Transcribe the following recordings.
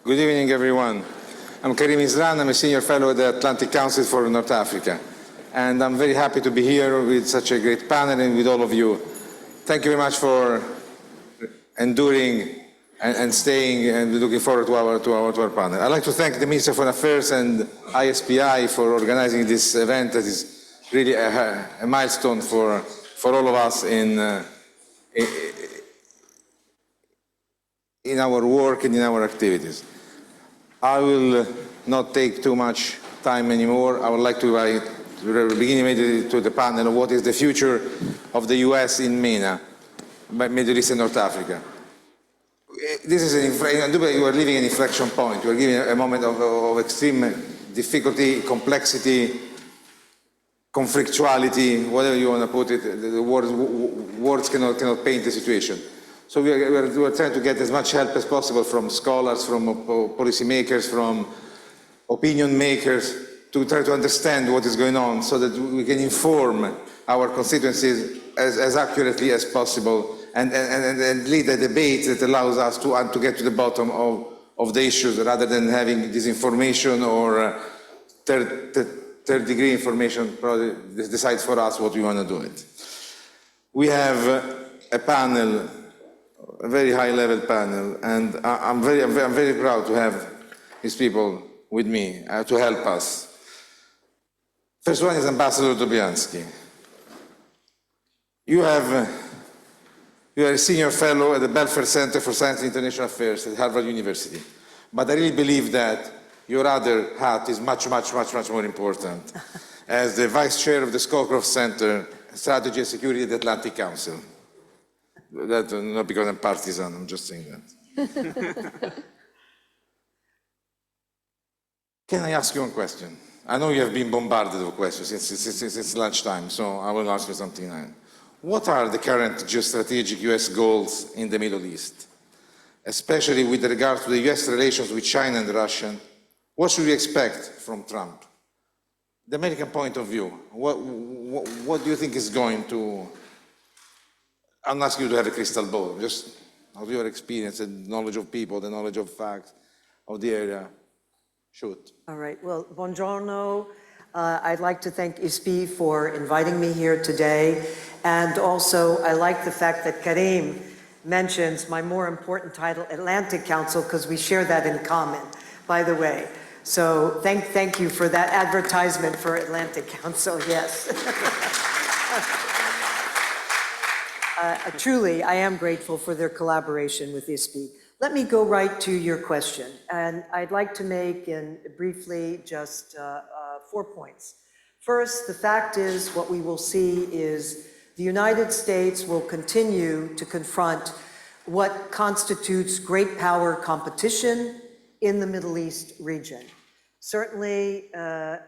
Good evening, everyone. I'm Karim Isran. I'm a senior fellow at the Atlantic Council for North Africa. And I'm very happy to be here with such a great panel and with all of you. Thank you very much for enduring and staying and looking forward to our panel. I'd like to thank the Minister of Foreign Affairs and ISPI for organizing this event that is really a milestone for all of us in our work and in our activities. I will not take too much time anymore. I would like to begin immediately to the panel of what is the future of the US in MENA, Middle East and North Africa. This is you are living an inflection point. You are living a moment of extreme difficulty, complexity, conflictuality, whatever you want to put it. The words cannot paint the situation. So we are trying to get as much help as possible from scholars, from policymakers, from opinion makers, to try to understand what is going on so that we can inform our constituencies as accurately as possible and lead a debate that allows us to get to the bottom of the issues rather than having disinformation or third degree information probably decides for us what we want to do it. We have a panel, a very high-level panel, and I'm very proud to have these people with me to help us. First one is Ambassador Dobriansky. You are a senior fellow at the Belfer Center for Science and International Affairs at Harvard University, but I really believe that your other hat is much more important as the vice chair of the Scowcroft Center, Strategy and Security at the Atlantic Council. That, not because I'm partisan, I'm just saying that. Can I ask you one question? I know you have been bombarded with questions since lunchtime, so I will ask you something now. What are the current geostrategic US goals in the Middle East, especially with regard to the US relations with China and Russia? What should we expect from Trump? The American point of view, what do you think is going to... I'm not asking you to have a crystal ball, just of your experience and knowledge of people, the knowledge of facts of the area. Shoot. All right, well, buongiorno. I'd like to thank ISPI for inviting me here today. And also, I like the fact that Karim mentions my more important title, Atlantic Council, because we share that in common, by the way. So thank you for that advertisement for Atlantic Council, yes. Truly, I am grateful for their collaboration with ISPI. Let me go right to your question, and I'd like to make briefly just 4 points. First, the fact is what we will see is the United States will continue to confront what constitutes great power competition in the Middle East region. Certainly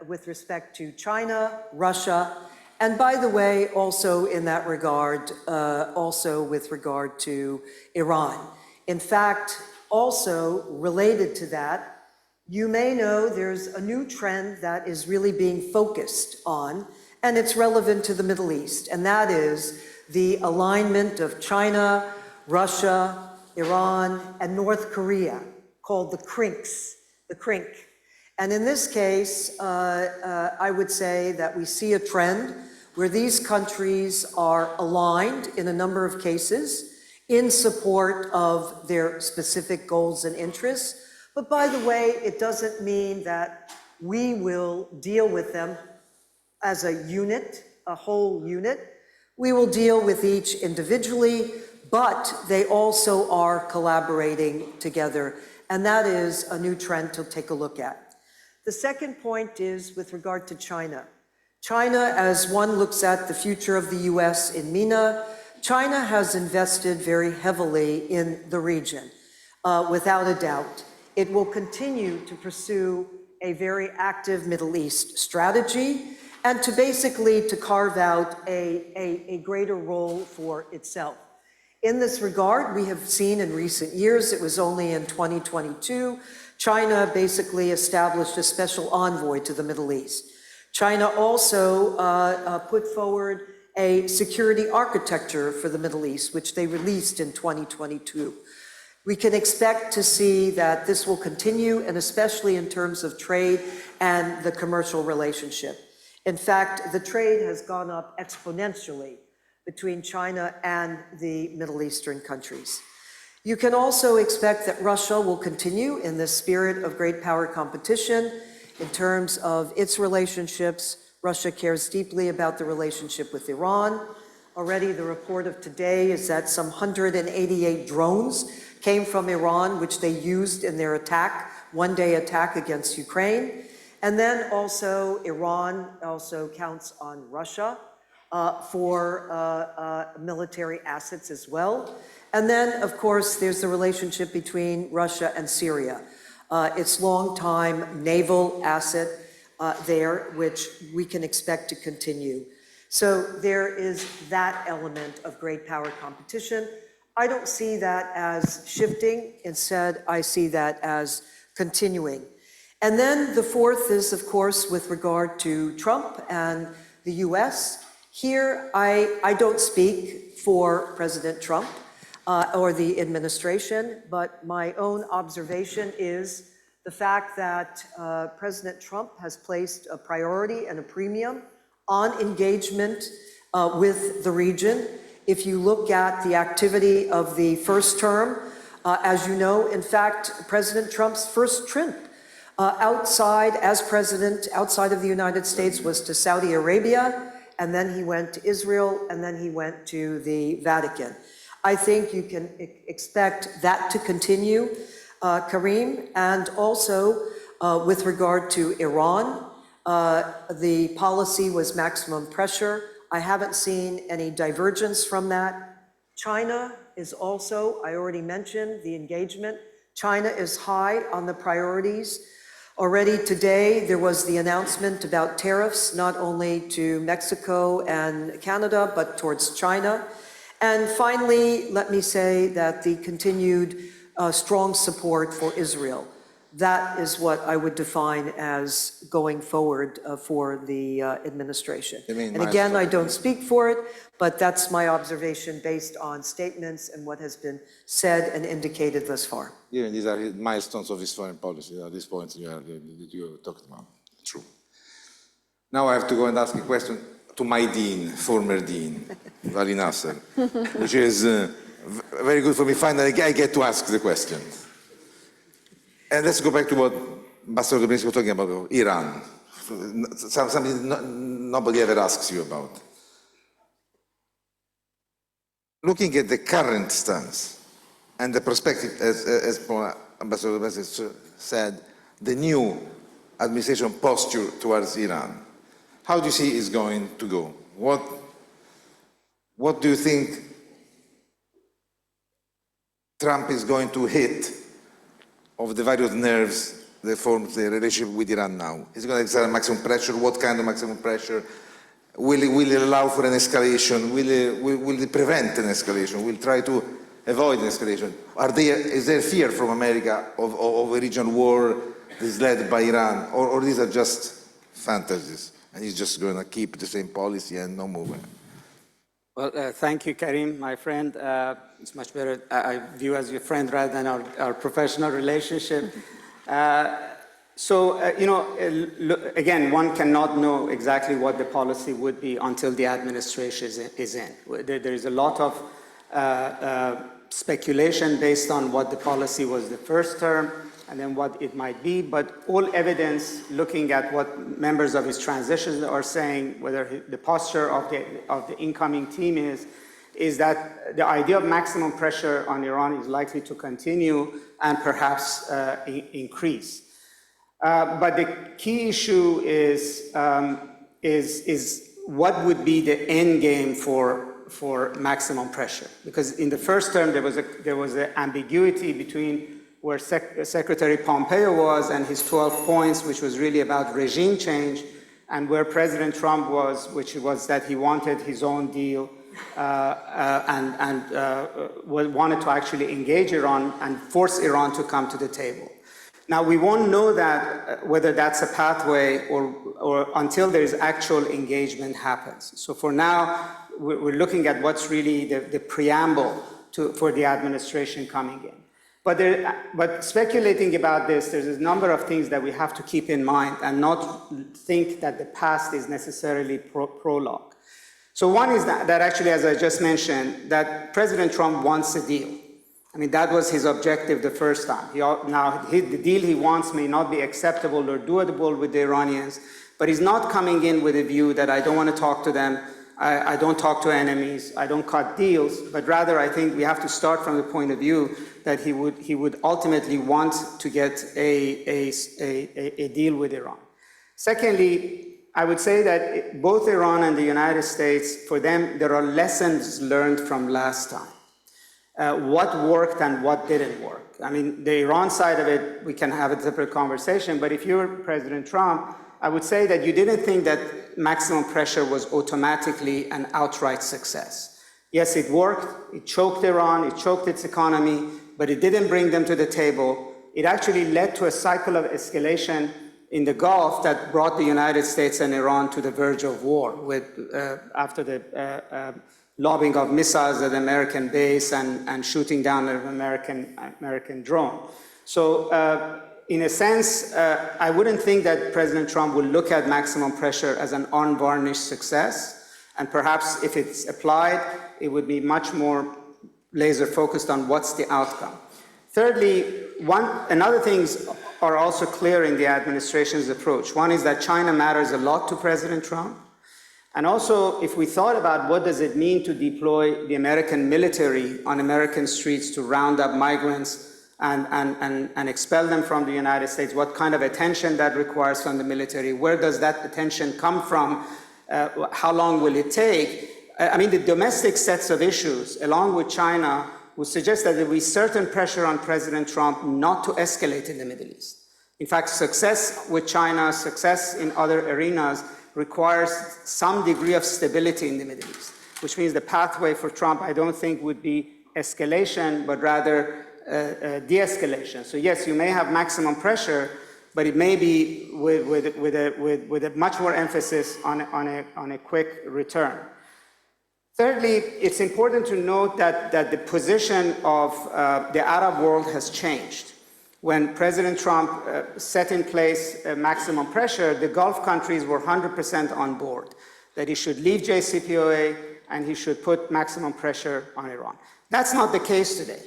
with respect to China, Russia, and by the way, also in that regard, also with regard to Iran. In fact, also related to that, you may know there's a new trend that is really being focused on, and it's relevant to the Middle East, and that is the alignment of China, Russia, Iran, and North Korea, called the CRINCs, the CRINC. And in this case, I would say that we see a trend where these countries are aligned in a number of cases in support of their specific goals and interests. But by the way, it doesn't mean that we will deal with them as a unit, a whole unit. We will deal with each individually, but they also are collaborating together. And that is a new trend to take a look at. The second point is with regard to China. China, as one looks at the future of the US in MENA, China has invested very heavily in the region, without a doubt. It will continue to pursue a very active Middle East strategy and to basically to carve out a greater role for itself. In this regard, we have seen in recent years, it was only in 2022, China basically established a special envoy to the Middle East. China also put forward a security architecture for the Middle East, which they released in 2022. We can expect to see that this will continue, and especially in terms of trade and the commercial relationship. In fact, the trade has gone up exponentially between China and the Middle Eastern countries. You can also expect that Russia will continue in the spirit of great power competition in terms of its relationships. Russia cares deeply about the relationship with Iran. Already the report of today is that some 188 drones came from Iran, which they used in their attack, one-day attack against Ukraine. And then also Iran also counts on Russia for military assets as well. And then, of course, there's the relationship between Russia and Syria. Its long-time naval asset there, which we can expect to continue. So there is that element of great power competition. I don't see that as shifting. Instead, I see that as continuing. And then the fourth is, of course, with regard to Trump and the US. Here, I don't speak for President Trump or the administration, but my own observation is the fact that President Trump has placed a priority and a premium on engagement with the region. If you look at the activity of the first term, as you know, in fact, President Trump's first trip as president outside of the United States was to Saudi Arabia, and then he went to Israel, and then he went to the Vatican. I think you can expect that to continue, Karim, and also with regard to Iran, the policy was maximum pressure. I haven't seen any divergence from that. China is also, I already mentioned, the engagement. China is high on the priorities. Already today, there was the announcement about tariffs, not only to Mexico and Canada, but towards China. And finally, let me say that the continued strong support for Israel. That is what I would define as going forward for the administration. And again, I don't speak for it, but that's my observation based on statements and what has been said and indicated thus far. Yeah, these are milestones of his foreign policy, these points that you talked about. True. Now I have to go and ask a question to my dean, former dean, Vali Nasser, which is very good for me. Finally, I get to ask the question. And let's go back to what Ambassador Dobrinsky was talking about, Iran. Something nobody ever asks you about. Looking at the current stance and the perspective, as Ambassador Dobrinsky said, the new administration posture towards Iran, how do you see it's going to go? What do you think Trump is going to hit of the various nerves that form the relationship with Iran now? Is it going to exert maximum pressure? What kind of maximum pressure? Will it allow for an escalation? Will it prevent an escalation? Will it try to avoid an escalation? Is there fear from America of a regional war that is led by Iran? Or these are just fantasies? And he's just going to keep the same policy and no movement? Well, thank you, Karim, my friend. It's much better I view as your friend rather than our professional relationship. Again, one cannot know exactly what the policy would be until the administration is in. There is a lot of speculation based on what the policy was the first term and then what it might be, but all evidence looking at what members of his transition are saying, whether the posture of the incoming team is that the idea of maximum pressure on Iran is likely to continue and perhaps increase. But the key issue is what would be the end game for maximum pressure? Because in the first term, there was an ambiguity between where Secretary Pompeo was and his 12 points, which was really about regime change, and where President Trump was, which was that he wanted his own deal and wanted to actually engage Iran and force Iran to come to the table. Now, we won't know that whether that's a pathway or until there is actual engagement happens. So for now, we're looking at what's really the preamble for the administration coming in. But speculating about this, there's a number of things that we have to keep in mind and not think that the past is necessarily prologue. So one is that actually, as I just mentioned, that President Trump wants a deal. I mean, that was his objective the first time. The deal he wants may not be acceptable or doable with the Iranians, but he's not coming in with a view that I don't want to talk to them, I don't talk to enemies, I don't cut deals, but rather I think we have to start from the point of view that he would ultimately want to get a deal with Iran. Secondly, I would say that both Iran and the United States, for them, there are lessons learned from last time. What worked and what didn't work. I mean, the Iran side of it, we can have a separate conversation, but if you're President Trump, I would say that you didn't think that maximum pressure was automatically an outright success. Yes, it worked, it choked Iran, it choked its economy, but it didn't bring them to the table. It actually led to a cycle of escalation in the Gulf that brought the United States and Iran to the verge of war after the lobbing of missiles at the American base and shooting down an American drone. So in a sense, I wouldn't think that President Trump would look at maximum pressure as an unvarnished success. And perhaps if it's applied, it would be much more laser focused on what's the outcome. Thirdly, another things are also clear in the administration's approach. One is that China matters a lot to President Trump. And also, if we thought about what does it mean to deploy the American military on American streets to round up migrants and expel them from the United States, what kind of attention that requires from the military, where does that attention come from, how long will it take? I mean, the domestic sets of issues, along with China, would suggest that there will be certain pressure on President Trump not to escalate in the Middle East. In fact, success with China, success in other arenas requires some degree of stability in the Middle East, which means the pathway for Trump, I don't think, would be escalation, but rather de-escalation. So yes, you may have maximum pressure, but it may be with a much more emphasis on a quick return. Thirdly, it's important to note that the position of the Arab world has changed. When President Trump set in place maximum pressure, the Gulf countries were 100% on board, that he should leave JCPOA and he should put maximum pressure on Iran. That's not the case today,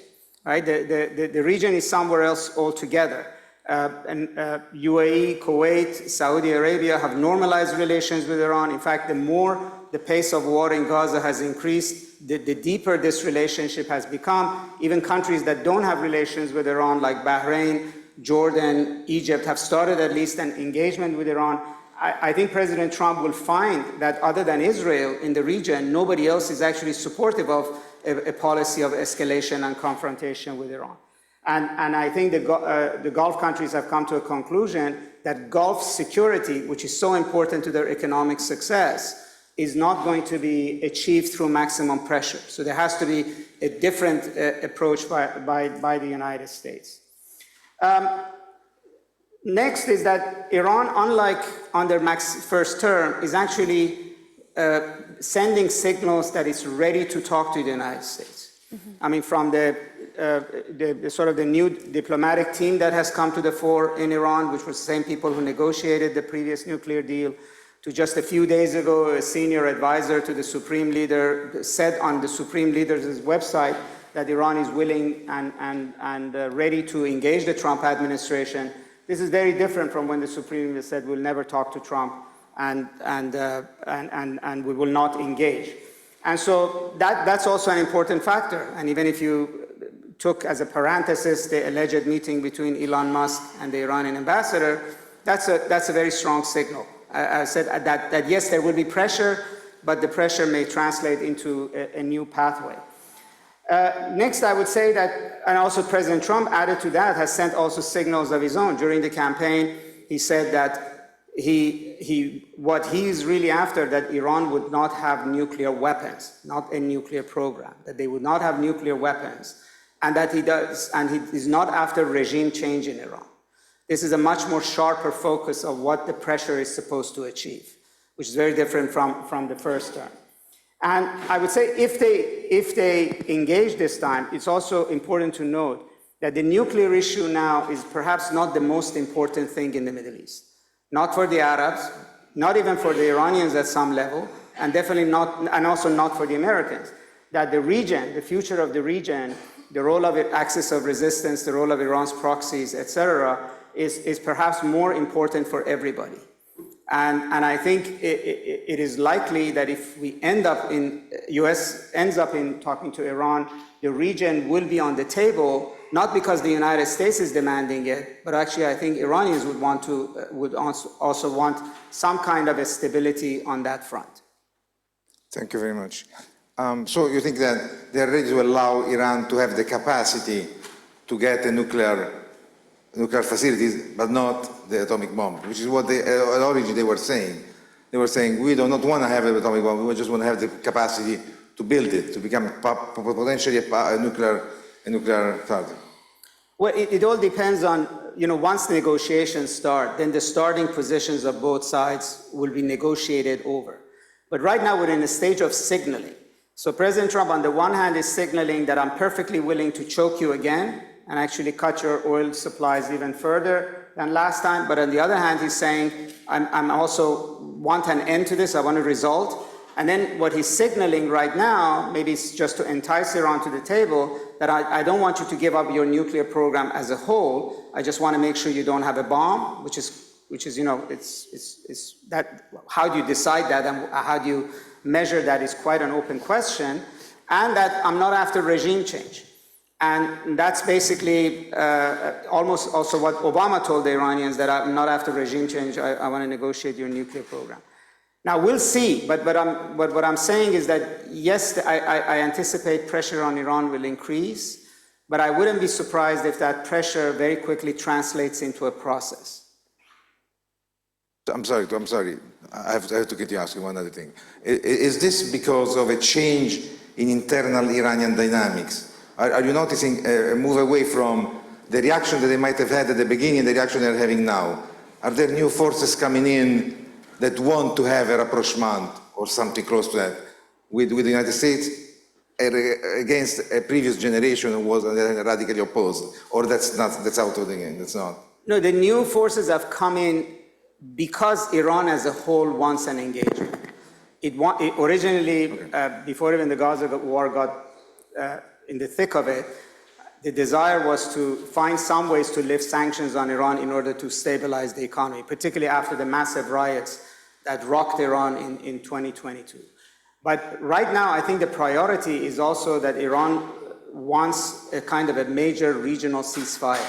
right? The region is somewhere else altogether. UAE, Kuwait, Saudi Arabia have normalized relations with Iran. In fact, the more the pace of war in Gaza has increased, the deeper this relationship has become. Even countries that don't have relations with Iran, like Bahrain, Jordan, Egypt, have started at least an engagement with Iran. I think President Trump will find that other than Israel in the region, nobody else is actually supportive of a policy of escalation and confrontation with Iran. And I think the Gulf countries have come to a conclusion that Gulf security, which is so important to their economic success, is not going to be achieved through maximum pressure. So there has to be a different approach by the United States. Next is that Iran, unlike under Max's first term, is actually sending signals that it's ready to talk to the United States. Mm-hmm. I mean, from the sort of the new diplomatic team that has come to the fore in Iran, which was the same people who negotiated the previous nuclear deal, to just a few days ago, a senior advisor to the Supreme Leader said on the Supreme Leader's website that Iran is willing and ready to engage the Trump administration. This is very different from when the Supreme Leader said we'll never talk to Trump and we will not engage. And so that's also an important factor. And even if you took as a parenthesis the alleged meeting between Elon Musk and the Iranian ambassador, that's a very strong signal. I said that yes, there will be pressure, but the pressure may translate into a new pathway. Next, I would say that, and also President Trump added to that, has sent also signals of his own. During the campaign, he said that what he is really after, that Iran would not have nuclear weapons, not a nuclear program, that they would not have nuclear weapons, and that he is not after regime change in Iran. This is a much more sharper focus of what the pressure is supposed to achieve, which is very different from the first term. And I would say if they engage this time, it's also important to note that the nuclear issue now is perhaps not the most important thing in the Middle East. Not for the Arabs, not even for the Iranians at some level, and definitely not, and also not for the Americans. That the region, the future of the region, the role of it, axis of resistance, the role of Iran's proxies, etc., is perhaps more important for everybody. And I think it is likely that if we end up in, US ends up in talking to Iran, the region will be on the table, not because the United States is demanding it, but actually I think Iranians would also want some kind of a stability on that front. Thank you very much. So you think that they're ready to allow Iran to have the capacity to get a nuclear facilities, but not the atomic bomb, which is what they, at origin they were saying. They were saying, we do not want to have an atomic bomb, we just want to have the capacity to build it, to become potentially a nuclear target. Well, it all depends on, once negotiations start, then the starting positions of both sides will be negotiated over. But right now we're in a stage of signaling. So President Trump, on the one hand, is signaling that I'm perfectly willing to choke you again and actually cut your oil supplies even further than last time. But on the other hand, he's saying, I'm also want an end to this, I want a result. And then what he's signaling right now, maybe it's just to entice Iran to the table, that I don't want you to give up your nuclear program as a whole. I just want to make sure you don't have a bomb, which is it's that, how do you decide that and how do you measure that is quite an open question. And that I'm not after regime change. And that's basically almost also what Obama told the Iranians, that I'm not after regime change, I want to negotiate your nuclear program. Now we'll see, but what I'm saying is that yes, I anticipate pressure on Iran will increase, but I wouldn't be surprised if that pressure very quickly translates into a process. I'm sorry, I have to get you asking one other thing. Is this because of a change in internal Iranian dynamics? Are you noticing a move away from the reaction that they might have had at the beginning and the reaction they're having now? Are there new forces coming in that want to have a rapprochement or something close to that with the United States against a previous generation who was radically opposed? Or that's out of the game, that's not? No, the new forces have come in because Iran as a whole wants an engagement. It originally, before even the Gaza war got in the thick of it, the desire was to find some ways to lift sanctions on Iran in order to stabilize the economy, particularly after the massive riots that rocked Iran in 2022. But right now, I think the priority is also that Iran wants a kind of a major regional ceasefire.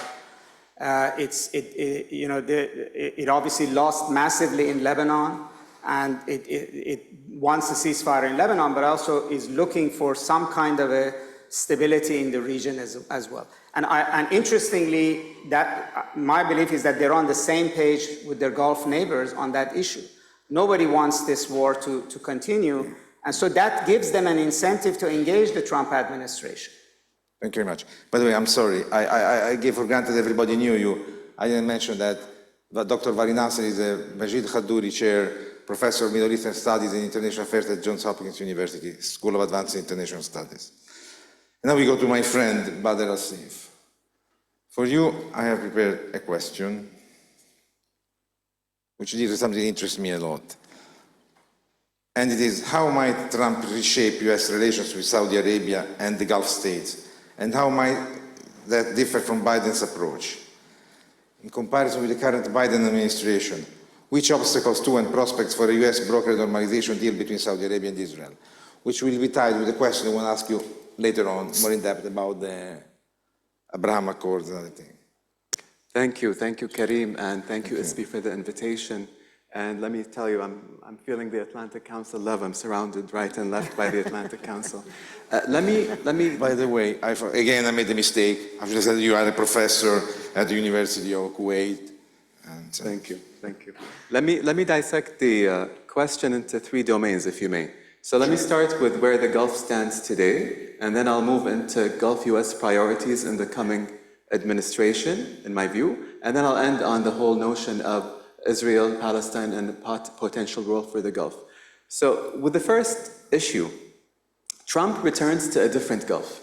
It obviously lost massively in Lebanon, and it wants a ceasefire in Lebanon, but also is looking for some kind of a stability in the region as well. And interestingly, that my belief is that they're on the same page with their Gulf neighbors on that issue. Nobody wants this war to continue, and so that gives them an incentive to engage the Trump administration. Thank you very much. By the way, I'm sorry, I gave for granted everybody knew you. I didn't mention that Dr. Varinasar is a Majid Khadouri Chair, Professor of Middle Eastern Studies and International Affairs at Johns Hopkins University, School of Advanced International Studies. And now we go to my friend, Badr Asif. For you, I have prepared a question, which is something that interests me a lot. And it is, how might Trump reshape US relations with Saudi Arabia and the Gulf states? And how might that differ from Biden's approach? In comparison with the current Biden administration, which obstacles to and prospects for a US brokered normalization deal between Saudi Arabia and Israel? Which will be tied with the question I want to ask you later on, more in depth, about the Abraham Accords and other things. Thank you, Karim, and thank you, Ispi, for the invitation. And let me tell you, I'm feeling the Atlantic Council love. I'm surrounded right and left by the Atlantic Council. Let me. By the way, again, I made a mistake. I should have said you are a professor at the University of Kuwait. And, Thank you. Let me dissect the question into three domains, if you may. So let me start with where the Gulf stands today, and then I'll move into Gulf US priorities in the coming administration, in my view, and then I'll end on the whole notion of Israel, Palestine, and the potential role for the Gulf. So with the first issue, Trump returns to a different Gulf.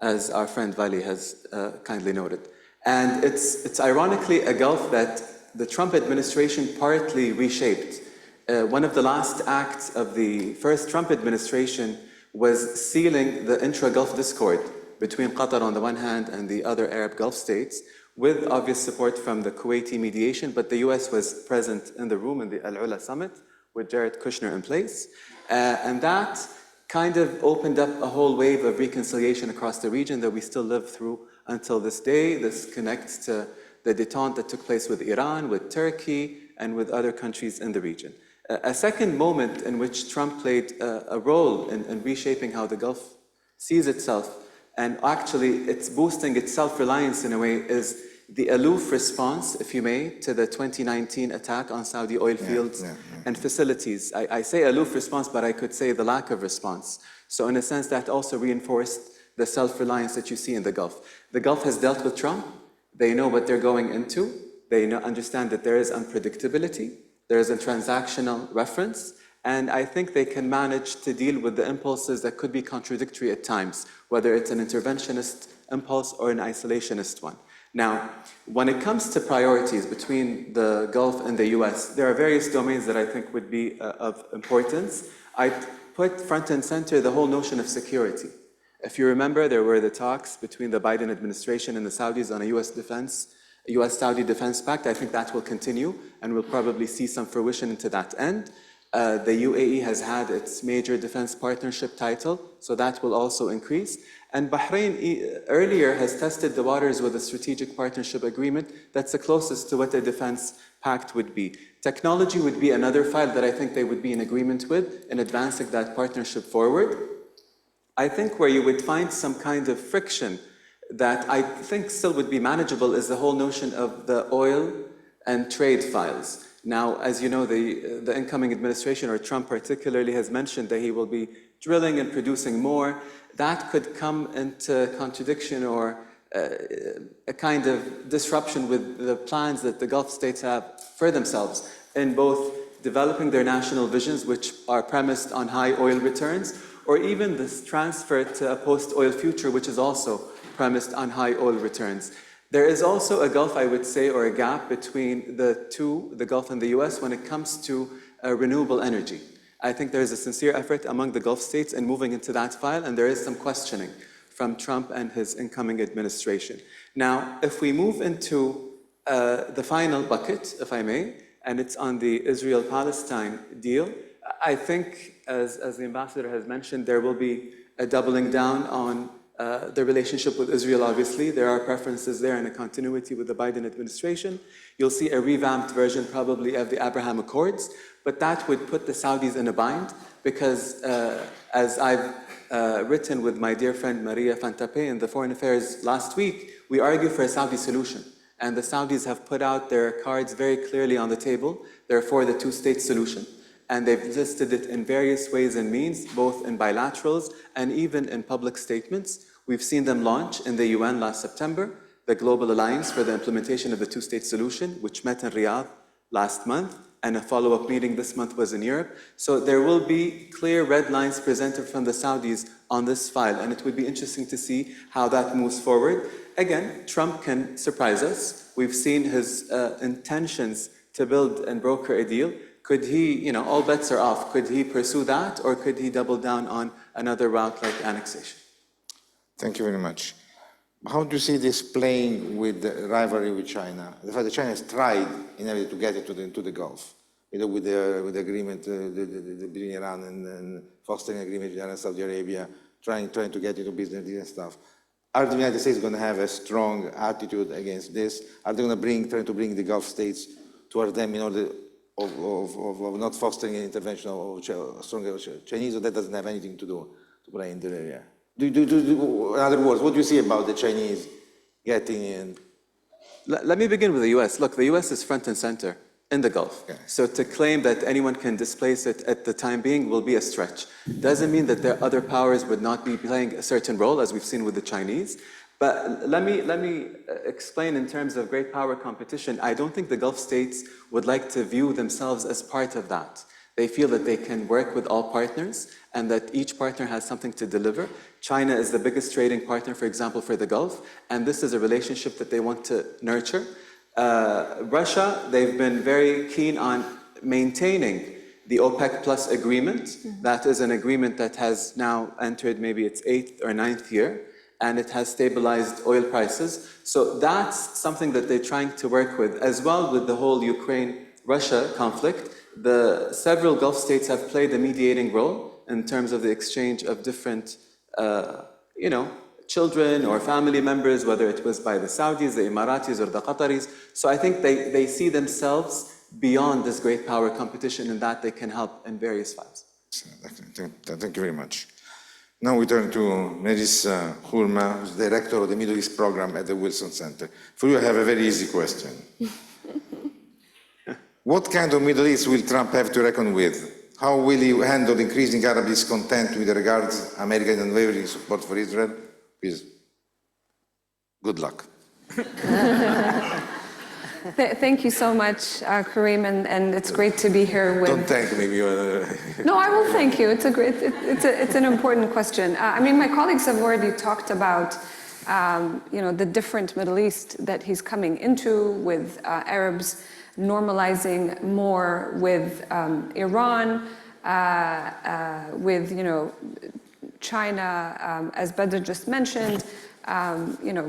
as our friend Vali has kindly noted. And it's ironically a Gulf that the Trump administration partly reshaped. One of the last acts of the first Trump administration was sealing the intra-Gulf discord between Qatar on the one hand and the other Arab Gulf states, with obvious support from the Kuwaiti mediation, but the US was present in the room in the Al-Ula summit with Jared Kushner in place. And that kind of opened up a whole wave of reconciliation across the region that we still live through until this day. This connects to the détente that took place with Iran, with Turkey, and with other countries in the region. A second moment in which Trump played a role in reshaping how the Gulf sees itself, and actually it's boosting its self-reliance in a way, is the aloof response, if you may, to the 2019 attack on Saudi oil fields and facilities. I say aloof response, but I could say the lack of response. So in a sense, that also reinforced the self-reliance that you see in the Gulf. The Gulf has dealt with Trump. They know what they're going into. They understand that there is unpredictability. There is a transactional reference. And I think they can manage to deal with the impulses that could be contradictory at times, whether it's an interventionist impulse or an isolationist one. Now, when it comes to priorities between the Gulf and the US, there are various domains that I think would be of importance. I put front and center the whole notion of security. If you remember, there were the talks between the Biden administration and the Saudis on a US-Saudi defense pact. I think that will continue, and we'll probably see some fruition into that end. The UAE has had its major defense partnership title, so that will also increase. And Bahrain earlier has tested the waters with a strategic partnership agreement that's the closest to what a defense pact would be. Technology would be another file that I think they would be in agreement with in advancing that partnership forward. I think where you would find some kind of friction that I think still would be manageable is the whole notion of the oil and trade files. Now, as you know, the incoming administration, or Trump particularly, has mentioned that he will be drilling and producing more. That could come into contradiction or a kind of disruption with the plans that the Gulf states have for themselves in both developing their national visions, which are premised on high oil returns, or even this transfer to a post-oil future, which is also premised on high oil returns. There is also a gulf, I would say, or a gap between the two, the Gulf and the US, when it comes to renewable energy. I think there is a sincere effort among the Gulf states in moving into that file, and there is some questioning from Trump and his incoming administration. Now, if we move into the final bucket, if I may, and it's on the Israel-Palestine deal, I think, as the ambassador has mentioned, there will be a doubling down on the relationship with Israel, obviously. There are preferences there and a continuity with the Biden administration. You'll see a revamped version probably of the Abraham Accords, but that would put the Saudis in a bind because, as I've written with my dear friend Maria Fantape in the Foreign Affairs last week, we argue for a Saudi solution. And the Saudis have put out their cards very clearly on the table. They're for the two-state solution. And they've listed it in various ways and means, both in bilaterals and even in public statements. We've seen them launch in the UN last September, the Global Alliance for the Implementation of the Two-State Solution, which met in Riyadh last month, and a follow-up meeting this month was in Europe. So there will be clear red lines presented from the Saudis on this file, and it would be interesting to see how that moves forward. Again, Trump can surprise us. We've seen his intentions to build and broker a deal. Could he, all bets are off. Could he pursue that, or could he double down on another route like annexation? Thank you very much. How do you see this playing with the rivalry with China? The fact that China has tried in order to get it into the Gulf, with the agreement between Iran and fostering agreement with Iran and Saudi Arabia, trying to get into business and stuff. Are the United States going to have a strong attitude against this? Are they going to try to bring the Gulf states toward them in order of not fostering an intervention of stronger Chinese, or that doesn't have anything to do to play in the area? In other words, what do you see about the Chinese getting in? Let me begin with the US. Look, the US is front and center in the Gulf. Okay. So to claim that anyone can displace it at the time being will be a stretch. Doesn't mean that their other powers would not be playing a certain role, as we've seen with the Chinese. But let me explain in terms of great power competition. I don't think the Gulf states would like to view themselves as part of that. They feel that they can work with all partners and that each partner has something to deliver. China is the biggest trading partner, for example, for the Gulf, and this is a relationship that they want to nurture. Russia, they've been very keen on maintaining the OPEC Plus agreement. That is an agreement that has now entered maybe its 8th or 9th year, and it has stabilized oil prices. So that's something that they're trying to work with, as well with the whole Ukraine-Russia conflict. The several Gulf states have played a mediating role in terms of the exchange of different, children or family members, whether it was by the Saudis, the Emiratis, or the Qataris. So I think they see themselves beyond this great power competition in that they can help in various files. Thank you very much. Now we turn to Neris Hurma, who's director of the Middle East program at the Wilson Center. For you, I have a very easy question. What kind of Middle East will Trump have to reckon with? How will he handle increasing Arab discontent with regards to American unwavering support for Israel? Please, good luck. Thank you so much, Kareem, and it's great to be here with... Don't thank me. No, I will thank you. It's an important question. I mean, my colleagues have already talked about, the different Middle East that he's coming into, with Arabs normalizing more with Iran, with, China, as Badr just mentioned,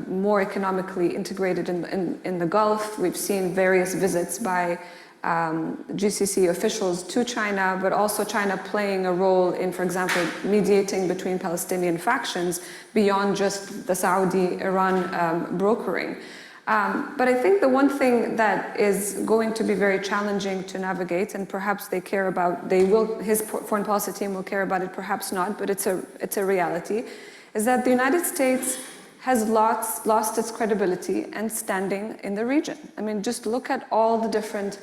more economically integrated in the Gulf. We've seen various visits by GCC officials to China, but also China playing a role in, for example, mediating between Palestinian factions beyond just the Saudi-Iran brokering. But I think the one thing that is going to be very challenging to navigate, and perhaps his foreign policy team will care about it, perhaps not, but it's a reality, is that the United States has lost its credibility and standing in the region. I mean, just look at all the different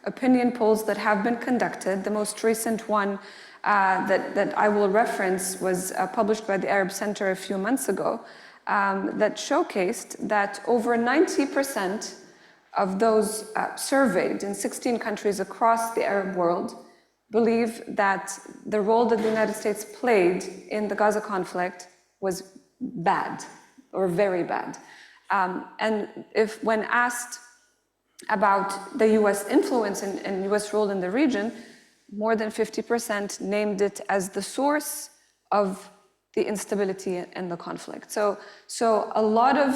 opinion polls that have been conducted. The most recent one that I will reference was published by the Arab Center a few months ago, that showcased that over 90% of those surveyed in 16 countries across the Arab world believe that the role that the United States played in the Gaza conflict was bad or very bad. And when asked about the US influence and US role in the region, more than 50% named it as the source of the instability and the conflict. So a lot of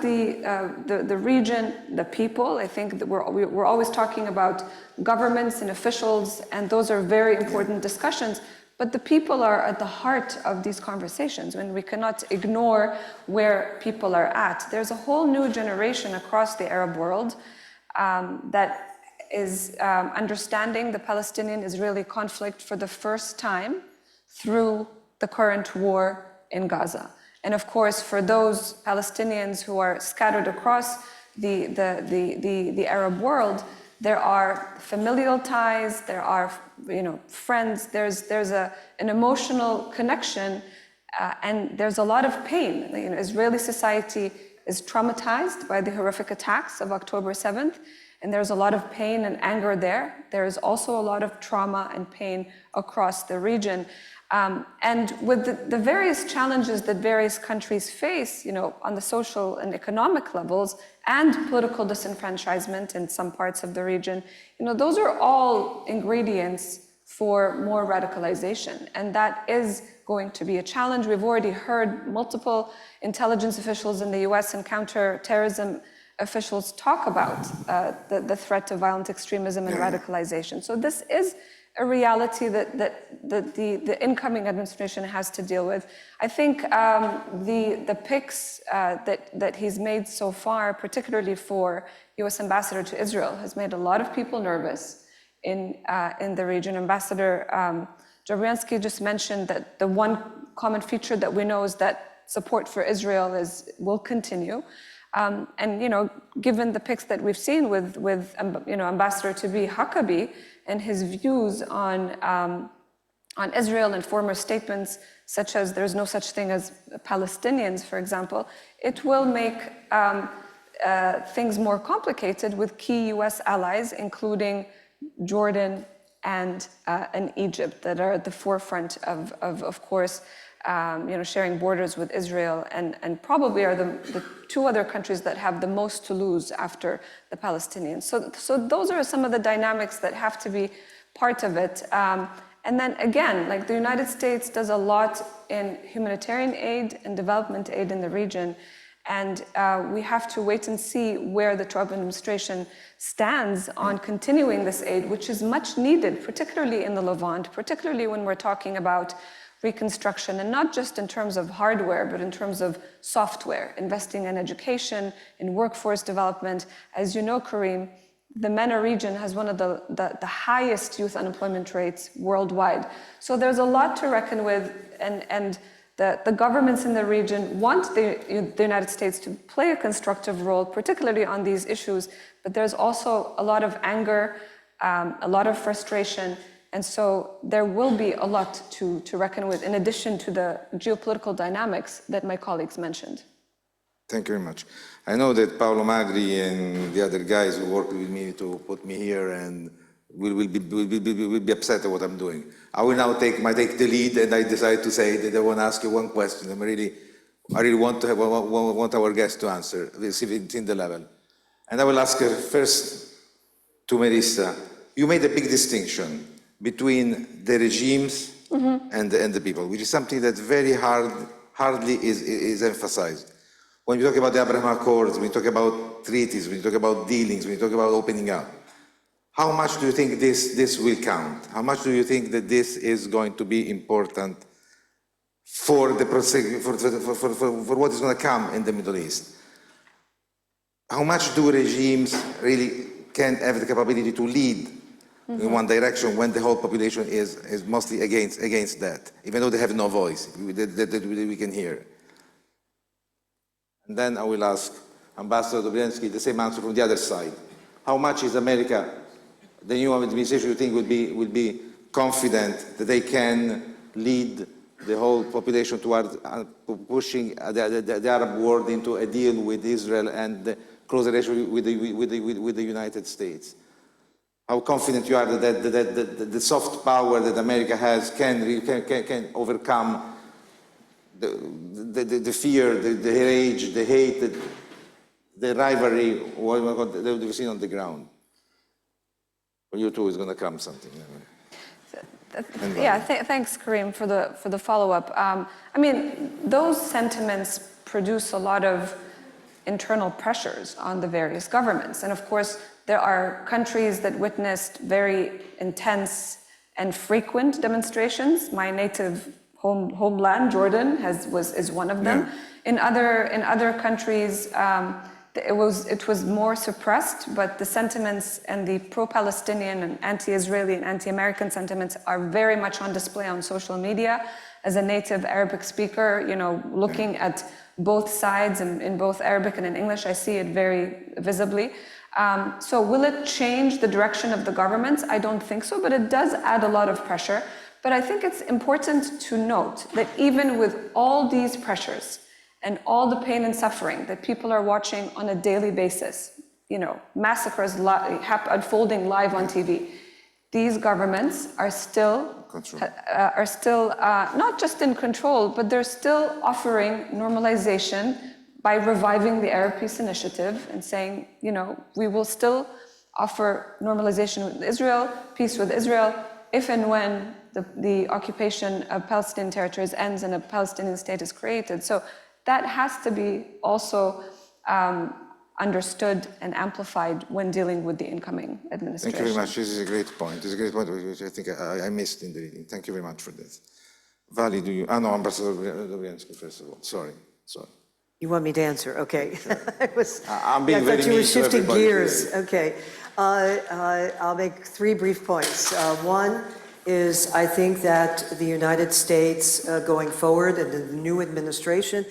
the region, the people, I think that we're always talking about governments and officials, and those are very important discussions, but the people are at the heart of these conversations, and we cannot ignore where people are at. There's a whole new generation across the Arab world that is understanding the Palestinian-Israeli conflict for the first time through the current war in Gaza. And of course, for those Palestinians who are scattered across the Arab world, there are familial ties, there are friends, there's an emotional connection, and there's a lot of pain. Israeli society is traumatized by the horrific attacks of October 7th, and there's a lot of pain and anger there. There is also a lot of trauma and pain across the region. And with the various challenges that various countries face, on the social and economic levels, and political disenfranchisement in some parts of the region, those are all ingredients for more radicalization. And that is going to be a challenge. We've already heard multiple intelligence officials in the US and counterterrorism officials talk about the threat of violent extremism and radicalization. So this is a reality that the incoming administration has to deal with. I think the picks that he's made so far, particularly for US Ambassador to Israel, has made a lot of people nervous in the region. Ambassador Jabryansky just mentioned that the one common feature that we know is that support for Israel will continue. And given the picks that we've seen with Ambassador-to-be Huckabee and his views on Israel and former statements such as there's no such thing as Palestinians, for example, it will make things more complicated with key US allies, including Jordan and Egypt that are at the forefront of course, sharing borders with Israel, and probably are the two other countries that have the most to lose after the Palestinians. So those are some of the dynamics that have to be part of it. And then again, like the United States does a lot in humanitarian aid and development aid in the region. And we have to wait and see where the Trump administration stands on continuing this aid, which is much needed, particularly in the Levant, particularly when we're talking about reconstruction, and not just in terms of hardware, but in terms of software, investing in education, in workforce development. As you know, Kareem, the MENA region has one of the highest youth unemployment rates worldwide. So there's a lot to reckon with, and the governments in the region want the United States to play a constructive role, particularly on these issues, but there's also a lot of anger, a lot of frustration, and so there will be a lot to reckon with, in addition to the geopolitical dynamics that my colleagues mentioned. Thank you very much. I know that Paolo Magri and the other guys who worked with me to put me here and will be upset at what I'm doing. I will now take the lead, and I decide to say that I want to ask you one question. I really want our guest to answer. We'll see if it's in the level. And I will ask her first to Melissa. You made a big distinction between the regimes and the people, which is something that hardly is emphasized. When you talk about the Abraham Accords, when you talk about treaties, when you talk about dealings, when you talk about opening up, how much do you think this will count? How much do you think that this is going to be important for for what is going to come in the Middle East? How much do regimes really can have the capability to lead in one direction when the whole population is mostly against that, even though they have no voice that we can hear? And then I will ask Ambassador Dobrynski the same answer from the other side. How much is America, the new administration, you think will be confident that they can lead the whole population towards pushing the Arab world into a deal with Israel and the closer relationship with the United States? How confident you are that the soft power that America has can overcome the fear, the rage, the hate, the rivalry, what we've seen on the ground? For you too, is going to come something. Yeah, thanks, Kareem, for the follow-up. I mean, those sentiments produce a lot of internal pressures on the various governments. And of course, there are countries that witnessed very intense and frequent demonstrations. My native homeland, Jordan, is one of them. Yeah. In other countries, it was more suppressed, but the sentiments and the pro-Palestinian and anti-Israeli and anti-American sentiments are very much on display on social media. As a native Arabic speaker, looking at both sides in both Arabic and in English, I see it very visibly. So will it change the direction of the governments? I don't think so, but it does add a lot of pressure. But I think it's important to note that even with all these pressures and all the pain and suffering that people are watching on a daily basis, massacres unfolding live on TV, these governments are still not just in control, but they're still offering normalization by reviving the Arab Peace Initiative and saying, we will still offer normalization with Israel, peace with Israel, if and when the occupation of Palestinian territories ends and a Palestinian state is created. So that has to be also understood and amplified when dealing with the incoming administration. Thank you very much. This is a great point. This is a great point, which I think I missed in the reading. Thank you very much for this. Vali, do you? No, Ambassador Dobrynski, first of all. Sorry. You want me to answer? Okay. Sure. I'm being very I thought you were shifting gears. Today. Okay. I'll make 3 brief points. One is I think that the United States going forward and the new administration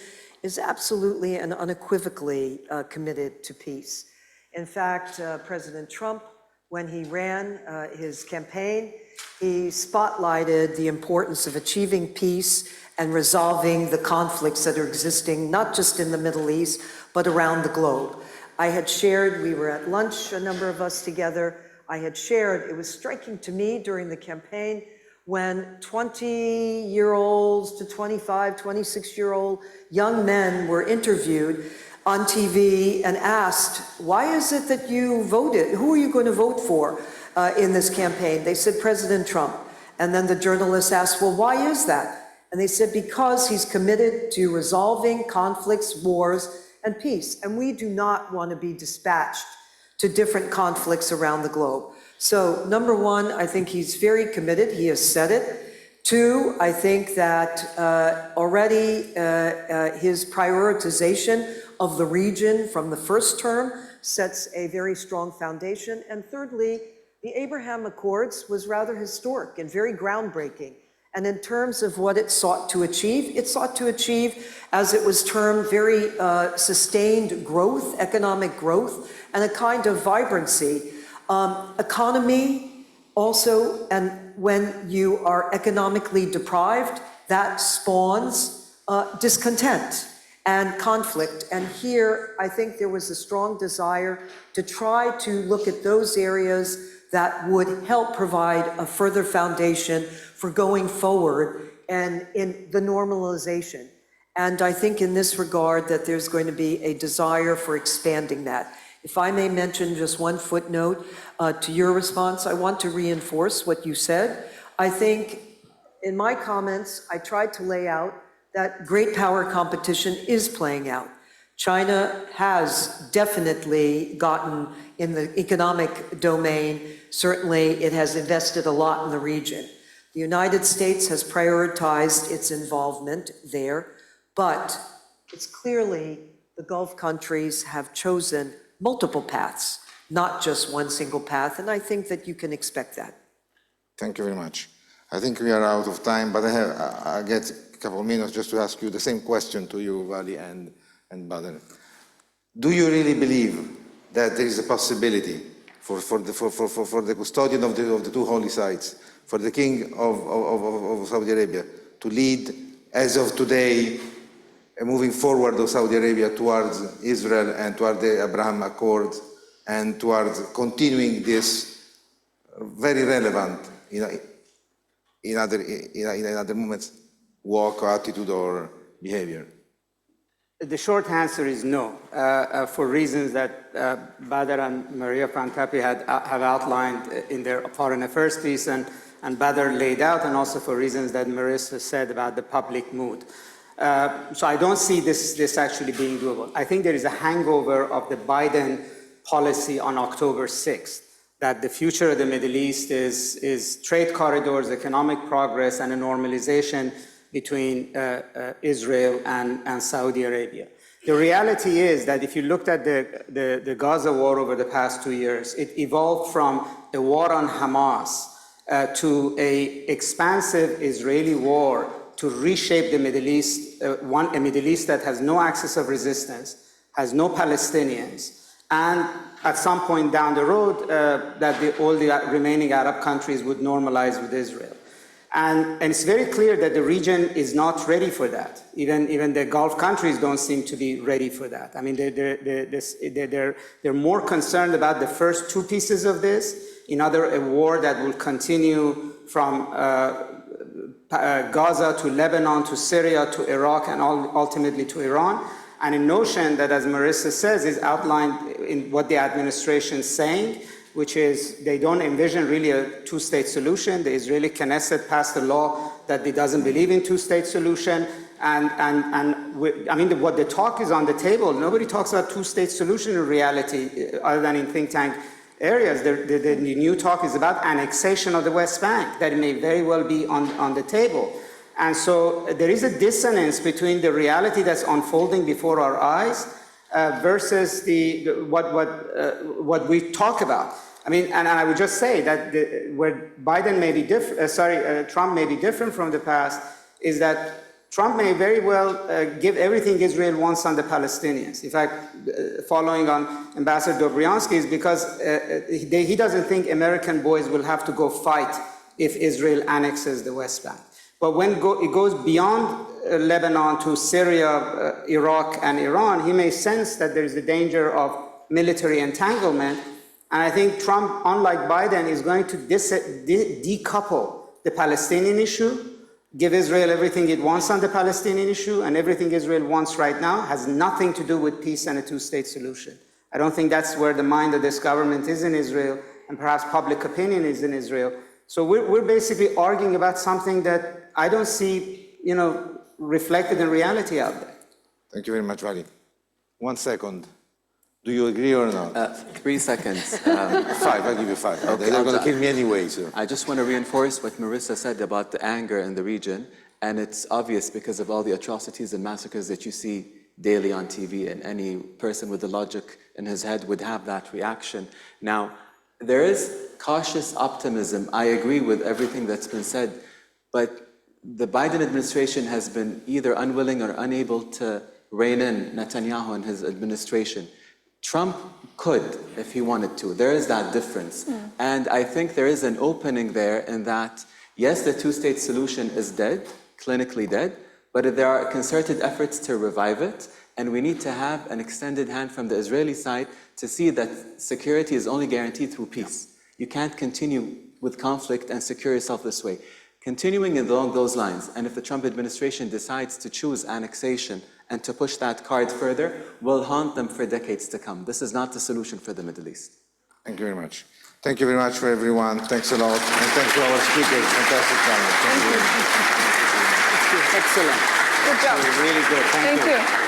is absolutely and unequivocally committed to peace. In fact, President Trump, when he ran his campaign, he spotlighted the importance of achieving peace and resolving the conflicts that are existing, not just in the Middle East, but around the globe. I had shared, we were at lunch, a number of us together, I had shared, it was striking to me during the campaign when 20-year-olds to 25, 26-year-old young men were interviewed on TV and asked, why is it that you voted? Who are you going to vote for in this campaign? They said, President Trump. And then the journalists asked, well, why is that? And they said, because he's committed to resolving conflicts, wars, and peace. And we do not want to be dispatched to different conflicts around the globe. So number one, I think he's very committed. He has said it. Two, I think that already his prioritization of the region from the first term sets a very strong foundation. And thirdly, the Abraham Accords was rather historic and very groundbreaking. And in terms of what it sought to achieve, as it was termed, very sustained growth, economic growth, and a kind of vibrancy. Economy also, and when you are economically deprived, that spawns discontent and conflict. And here, I think there was a strong desire to try to look at those areas that would help provide a further foundation for going forward and in the normalization. And I think in this regard that there's going to be a desire for expanding that. If I may mention just one footnote to your response, I want to reinforce what you said. I think in my comments, I tried to lay out that great power competition is playing out. China has definitely gotten in the economic domain. Certainly, it has invested a lot in the region. The United States has prioritized its involvement there, but it's clearly the Gulf countries have chosen multiple paths, not just one single path, and I think that you can expect that. Thank you very much. I think we are out of time, but I get a couple of minutes just to ask you the same question to you, Vali and Badr. Do you really believe that there is a possibility for the custodian of the two holy sites, for the king of Saudi Arabia, to lead, as of today, moving forward of Saudi Arabia towards Israel and toward the Abraham Accords and towards continuing this very relevant, in other moments, walk or attitude or behavior? The short answer is no, for reasons that Badr and Maria Pantapi have outlined in their foreign affairs piece and Badr laid out, and also for reasons that Marissa said about the public mood. So I don't see this actually being doable. I think there is a hangover of the Biden policy on October 6th, that the future of the Middle East is trade corridors, economic progress, and a normalization between Israel and Saudi Arabia. The reality is that if you looked at the Gaza war over the past 2 years, it evolved from a war on Hamas to an expansive Israeli war to reshape the Middle East, a Middle East that has no axis of resistance, has no Palestinians, and at some point down the road, that all the remaining Arab countries would normalize with Israel. And it's very clear that the region is not ready for that. Even the Gulf countries don't seem to be ready for that. I mean, they're more concerned about the first two pieces of this, a war that will continue from Gaza to Lebanon to Syria to Iraq and ultimately to Iran. And a notion that, as Marissa says, is outlined in what the administration is saying, which is they don't envision really a two-state solution. The Israeli Knesset passed a law that it doesn't believe in two-state solution. What the talk is on the table, nobody talks about two-state solution in reality, other than in think tank areas. The new talk is about annexation of the West Bank, that it may very well be on the table. And so there is a dissonance between the reality that's unfolding before our eyes versus what we talk about. I mean, and I would just say that where Biden may be different, Trump may be different from the past, is that Trump may very well give everything Israel wants on the Palestinians. In fact, following on Ambassador Dobryansky, is because he doesn't think American boys will have to go fight if Israel annexes the West Bank. But when it goes beyond Lebanon to Syria, Iraq, and Iran, he may sense that there is a danger of military entanglement. And I think Trump, unlike Biden, is going to decouple the Palestinian issue, give Israel everything it wants on the Palestinian issue, and everything Israel wants right now has nothing to do with peace and a two-state solution. I don't think that's where the mind of this government is in Israel, and perhaps public opinion is in Israel. So we're basically arguing about something that I don't see, reflected in reality out there. Thank you very much, Wally. 1 second. Do you agree or not? 3 seconds. 5, I'll give you 5. Okay, they're going to kill me anyway, so. I just want to reinforce what Marissa said about the anger in the region, and it's obvious because of all the atrocities and massacres that you see daily on TV, and any person with the logic in his head would have that reaction. Now, there is cautious optimism. I agree with everything that's been said, but the Biden administration has been either unwilling or unable to rein in Netanyahu and his administration. Trump could, if he wanted to. There is that difference. And I think there is an opening there in that, yes, the two-state solution is dead, clinically dead, but there are concerted efforts to revive it, and we need to have an extended hand from the Israeli side to see that security is only guaranteed through peace. You can't continue with conflict and secure yourself this way. Continuing along those lines, and if the Trump administration decides to choose annexation and to push that card further, will haunt them for decades to come. This is not the solution for the Middle East. Thank you very much. Thank you very much for everyone. Thanks a lot. And thanks to our speakers. Fantastic panel. Thank you. Excellent. Good job. Really good. Thank you. Thank you.